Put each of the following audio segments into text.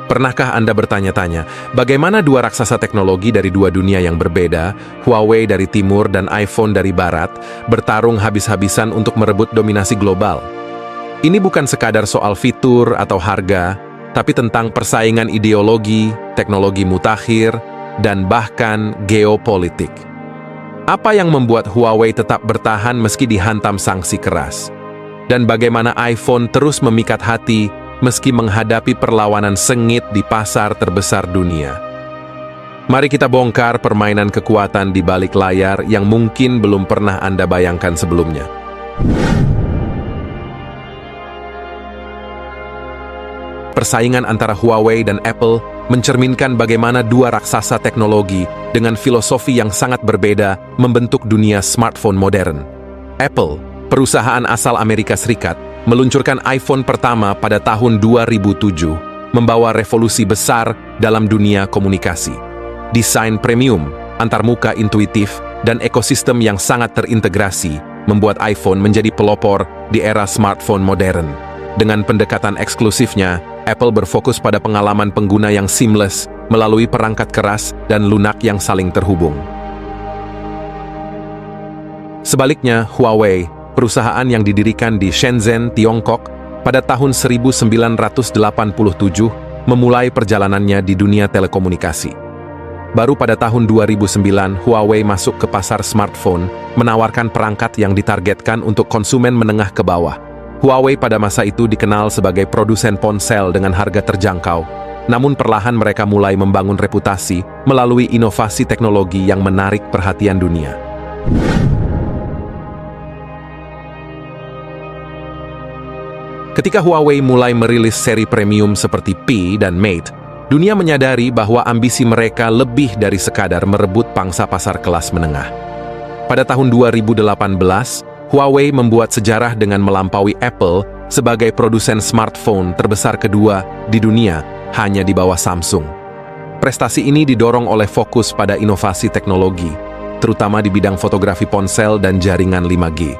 Pernahkah Anda bertanya-tanya, bagaimana dua raksasa teknologi dari dua dunia yang berbeda, Huawei dari timur dan iPhone dari barat, bertarung habis-habisan untuk merebut dominasi global? Ini bukan sekadar soal fitur atau harga, tapi tentang persaingan ideologi, teknologi mutakhir, dan bahkan geopolitik. Apa yang membuat Huawei tetap bertahan meski dihantam sanksi keras? Dan bagaimana iPhone terus memikat hati meski menghadapi perlawanan sengit di pasar terbesar dunia? Mari kita bongkar permainan kekuatan di balik layar yang mungkin belum pernah Anda bayangkan sebelumnya. Persaingan antara Huawei dan Apple mencerminkan bagaimana dua raksasa teknologi dengan filosofi yang sangat berbeda membentuk dunia smartphone modern. Apple, perusahaan asal Amerika Serikat, meluncurkan iPhone pertama pada tahun 2007, membawa revolusi besar dalam dunia komunikasi. Desain premium, antarmuka intuitif, dan ekosistem yang sangat terintegrasi membuat iPhone menjadi pelopor di era smartphone modern. Dengan pendekatan eksklusifnya, Apple berfokus pada pengalaman pengguna yang seamless melalui perangkat keras dan lunak yang saling terhubung. Sebaliknya, Huawei, perusahaan yang didirikan di Shenzhen, Tiongkok, pada tahun 1987 memulai perjalanannya di dunia telekomunikasi. Baru pada tahun 2009, Huawei masuk ke pasar smartphone, menawarkan perangkat yang ditargetkan untuk konsumen menengah ke bawah. Huawei pada masa itu dikenal sebagai produsen ponsel dengan harga terjangkau, namun perlahan mereka mulai membangun reputasi melalui inovasi teknologi yang menarik perhatian dunia. Ketika Huawei mulai merilis seri premium seperti P dan Mate, dunia menyadari bahwa ambisi mereka lebih dari sekadar merebut pangsa pasar kelas menengah. Pada tahun 2018, Huawei membuat sejarah dengan melampaui Apple sebagai produsen smartphone terbesar kedua di dunia, hanya di bawah Samsung. Prestasi ini didorong oleh fokus pada inovasi teknologi, terutama di bidang fotografi ponsel dan jaringan 5G.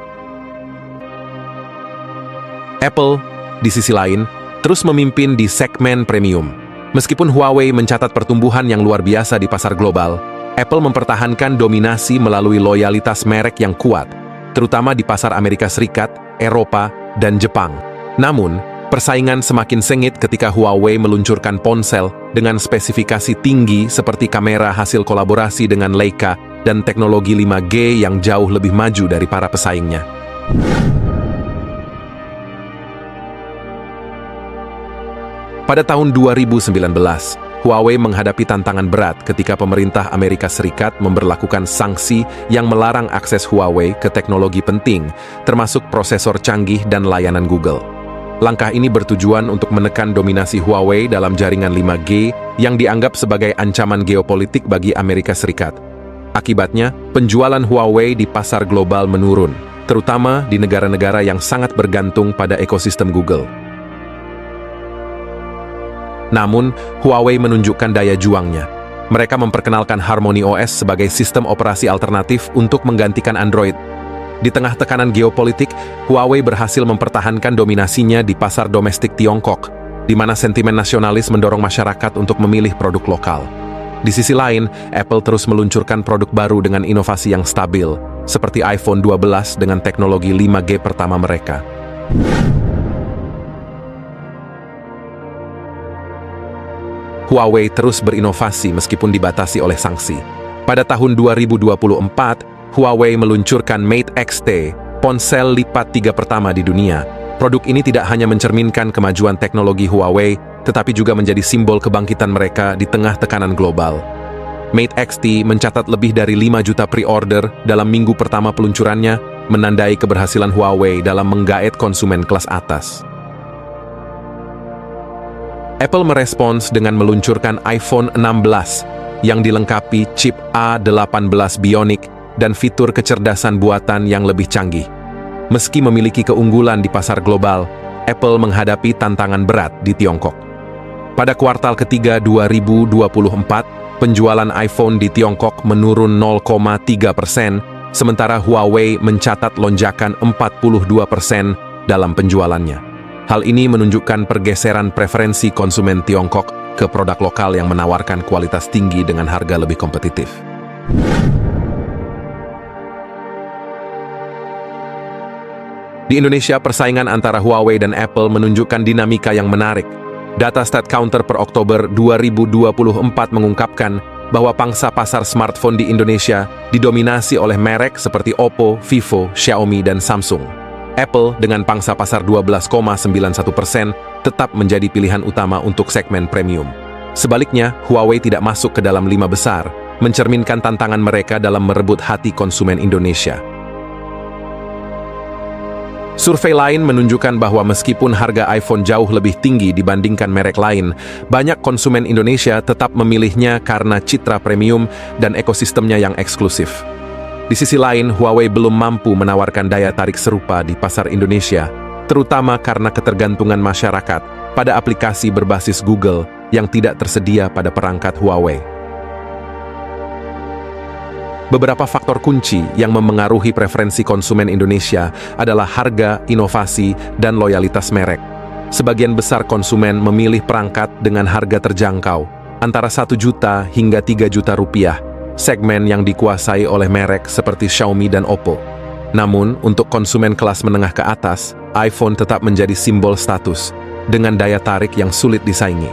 Apple, di sisi lain, terus memimpin di segmen premium. Meskipun Huawei mencatat pertumbuhan yang luar biasa di pasar global, Apple mempertahankan dominasi melalui loyalitas merek yang kuat, terutama di pasar Amerika Serikat, Eropa, dan Jepang. Namun, persaingan semakin sengit ketika Huawei meluncurkan ponsel dengan spesifikasi tinggi seperti kamera hasil kolaborasi dengan Leica dan teknologi 5G yang jauh lebih maju dari para pesaingnya. Pada tahun 2019, Huawei menghadapi tantangan berat ketika pemerintah Amerika Serikat memberlakukan sanksi yang melarang akses Huawei ke teknologi penting, termasuk prosesor canggih dan layanan Google. Langkah ini bertujuan untuk menekan dominasi Huawei dalam jaringan 5G yang dianggap sebagai ancaman geopolitik bagi Amerika Serikat. Akibatnya, penjualan Huawei di pasar global menurun, terutama di negara-negara yang sangat bergantung pada ekosistem Google. Namun, Huawei menunjukkan daya juangnya. Mereka memperkenalkan Harmony OS sebagai sistem operasi alternatif untuk menggantikan Android. Di tengah tekanan geopolitik, Huawei berhasil mempertahankan dominasinya di pasar domestik Tiongkok, di mana sentimen nasionalis mendorong masyarakat untuk memilih produk lokal. Di sisi lain, Apple terus meluncurkan produk baru dengan inovasi yang stabil, seperti iPhone 12 dengan teknologi 5G pertama mereka. Huawei terus berinovasi meskipun dibatasi oleh sanksi. Pada tahun 2024, Huawei meluncurkan Mate X-T, ponsel lipat 3 pertama di dunia. Produk ini tidak hanya mencerminkan kemajuan teknologi Huawei, tetapi juga menjadi simbol kebangkitan mereka di tengah tekanan global. Mate X-T mencatat lebih dari 5 juta pre-order dalam minggu pertama peluncurannya, menandai keberhasilan Huawei dalam menggaet konsumen kelas atas. Apple merespons dengan meluncurkan iPhone 16 yang dilengkapi chip A18 Bionic dan fitur kecerdasan buatan yang lebih canggih. Meski memiliki keunggulan di pasar global, Apple menghadapi tantangan berat di Tiongkok. Pada kuartal ketiga 2024, penjualan iPhone di Tiongkok menurun 0,3%, sementara Huawei mencatat lonjakan 42% dalam penjualannya. Hal ini menunjukkan pergeseran preferensi konsumen Tiongkok ke produk lokal yang menawarkan kualitas tinggi dengan harga lebih kompetitif. Di Indonesia, persaingan antara Huawei dan Apple menunjukkan dinamika yang menarik. Data StatCounter per Oktober 2024 mengungkapkan bahwa pangsa pasar smartphone di Indonesia didominasi oleh merek seperti Oppo, Vivo, Xiaomi, dan Samsung. Apple dengan pangsa pasar 12,91% tetap menjadi pilihan utama untuk segmen premium. Sebaliknya, Huawei tidak masuk ke dalam 5 besar, mencerminkan tantangan mereka dalam merebut hati konsumen Indonesia. Survei lain menunjukkan bahwa meskipun harga iPhone jauh lebih tinggi dibandingkan merek lain, banyak konsumen Indonesia tetap memilihnya karena citra premium dan ekosistemnya yang eksklusif. Di sisi lain, Huawei belum mampu menawarkan daya tarik serupa di pasar Indonesia, terutama karena ketergantungan masyarakat pada aplikasi berbasis Google yang tidak tersedia pada perangkat Huawei. Beberapa faktor kunci yang memengaruhi preferensi konsumen Indonesia adalah harga, inovasi, dan loyalitas merek. Sebagian besar konsumen memilih perangkat dengan harga terjangkau, antara 1 juta hingga 3 juta rupiah, segmen yang dikuasai oleh merek seperti Xiaomi dan Oppo. Namun, untuk konsumen kelas menengah ke atas, iPhone tetap menjadi simbol status, dengan daya tarik yang sulit disaingi.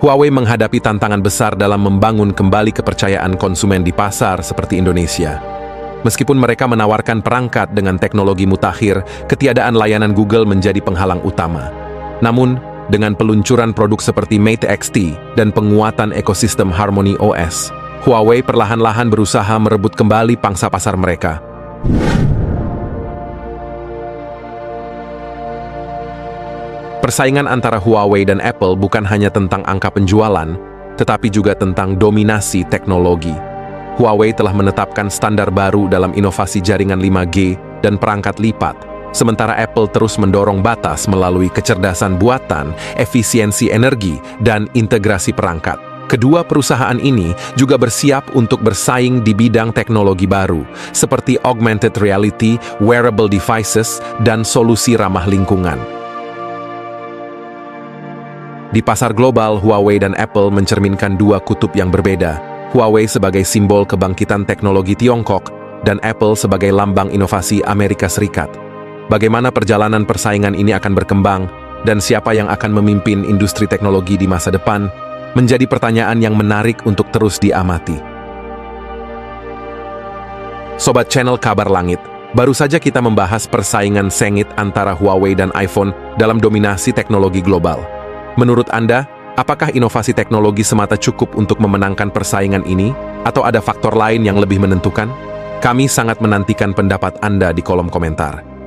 Huawei menghadapi tantangan besar dalam membangun kembali kepercayaan konsumen di pasar seperti Indonesia. Meskipun mereka menawarkan perangkat dengan teknologi mutakhir, ketiadaan layanan Google menjadi penghalang utama. Namun, dengan peluncuran produk seperti Mate X-T dan penguatan ekosistem Harmony OS, Huawei perlahan-lahan berusaha merebut kembali pangsa pasar mereka. Persaingan antara Huawei dan Apple bukan hanya tentang angka penjualan, tetapi juga tentang dominasi teknologi. Huawei telah menetapkan standar baru dalam inovasi jaringan 5G dan perangkat lipat, sementara Apple terus mendorong batas melalui kecerdasan buatan, efisiensi energi, dan integrasi perangkat. Kedua perusahaan ini juga bersiap untuk bersaing di bidang teknologi baru, seperti augmented reality, wearable devices, dan solusi ramah lingkungan. Di pasar global, Huawei dan Apple mencerminkan dua kutub yang berbeda. Huawei sebagai simbol kebangkitan teknologi Tiongkok dan Apple sebagai lambang inovasi Amerika Serikat. Bagaimana perjalanan persaingan ini akan berkembang dan siapa yang akan memimpin industri teknologi di masa depan menjadi pertanyaan yang menarik untuk terus diamati. Sobat channel Kabar Langit, baru saja kita membahas persaingan sengit antara Huawei dan iPhone dalam dominasi teknologi global. Menurut Anda, apakah inovasi teknologi semata cukup untuk memenangkan persaingan ini, atau ada faktor lain yang lebih menentukan? Kami sangat menantikan pendapat Anda di kolom komentar.